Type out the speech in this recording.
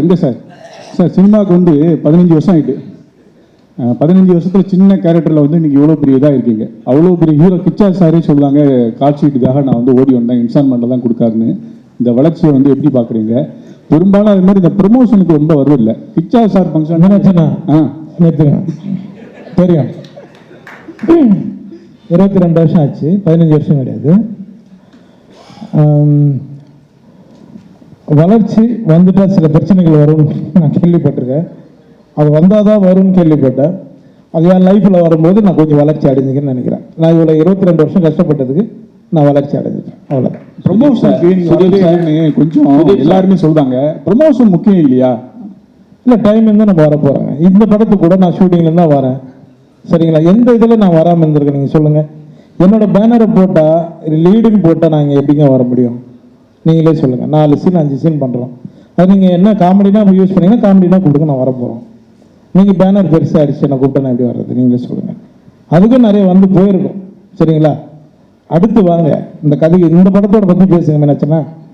எங்கே சார் சினிமாவுக்கு வந்து 15 வருஷம் ஆகிட்டு 15 வருஷத்தில் சின்ன கேரக்டரில் வந்து இன்றைக்கி இவ்வளோ பெரிய இதாக இருக்கீங்க. அவ்வளோ பெரிய ஹீரோ கிச்சா சாரே சொல்லுவாங்க கால் ஷீட்டுக்காக நான் வந்து ஓடி வந்தேன், இன்ஸ்டால்மெண்ட்டில் தான் கொடுக்காருன்னு. இந்த வளர்ச்சியை வந்து எப்படி பார்க்குறீங்க? பெரும்பாலும் அது மாதிரி இந்த ப்ரொமோஷனுக்கு ரொம்ப வரும் இல்லை. கிச்சா சார் ஃபங்க்ஷன் தெரியும். 22 வருஷம் ஆச்சு, 15 வருஷம் கிடையாது. வளர்ச்சி வந்துட்டா சில பிரச்சனைகள் வரும்னு நான் கேள்விப்பட்டிருக்கேன். அது வந்தால் தான் வரும்னு கேள்விப்பட்டேன். அது என் லைஃப்பில் வரும்போது நான் கொஞ்சம் வளர்ச்சி அடைஞ்சிக்கன்னு நினைக்கிறேன். நான் இவ்வளோ 22 வருஷம் கஷ்டப்பட்டதுக்கு நான் வளர்ச்சி அடைஞ்சிட்டேன், அவ்வளோதான். ப்ரொமோஷன் கொஞ்சம் எல்லாருமே சொல்கிறாங்க, ப்ரொமோஷன் முக்கியம் இல்லையா? இல்லை, டைம் இருந்தால் நம்ம வர போகிறேங்க. இந்த படத்துக்கு கூட நான் ஷூட்டிங்கில் தான் வரேன், சரிங்களா? எந்த இதில் நான் வராமல் இருந்திருக்கேன் நீங்கள் சொல்லுங்கள். என்னோடய பேனரை போட்டால் லீடுன்னு போட்டால் நான் இங்கே எப்படிங்க வர முடியும்? நீங்களே சொல்லுங்கள். 4 சீன் 5 சீன் பண்ணுறோம். அது நீங்கள் என்ன காமெடினா யூஸ் பண்ணிங்கன்னா காமெடினா கூப்பிடுங்க, நான் வர போகிறோம். நீங்கள் பேனர் பெருசாக அடிச்சு நான் கூப்பிட்டா நான் எப்படி வர்றது? நீங்களே சொல்லுங்கள். அதுக்கும் நிறைய வந்து போயிருக்கும், சரிங்களா? அடுத்து வாங்க, இந்த கதைக்கு இந்த படத்தோட பற்றி பேசுங்க. நினச்சேன்னா